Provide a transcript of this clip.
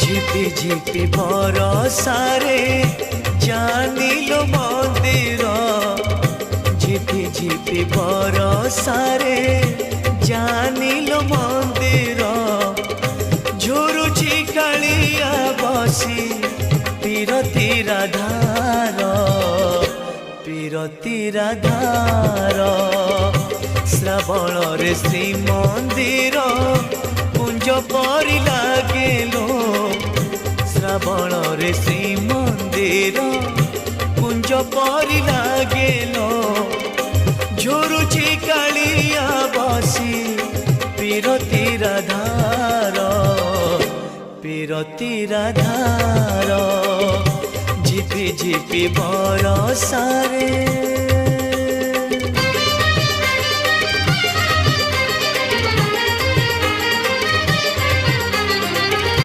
ঝিপি ঝিপি বরষারে জানিলো মন্দির ঝিপি ঝিপি বরষারে জানিলো মন্দির ঝুরুছি কালিয়া বসি পীরতি রাধার পীরতি রাধার শ্রাবণরে শ্রীমন্দির কুঞ্জ পরি লাগেলো শ্রাবণরে শ্রীমন্দির কুঞ্জ পরি লাগেলো ঝুরুছি কালিয়া বসি পীরতি রাধার পীরতি রাধার ঝিপি ঝিপি বরষারে।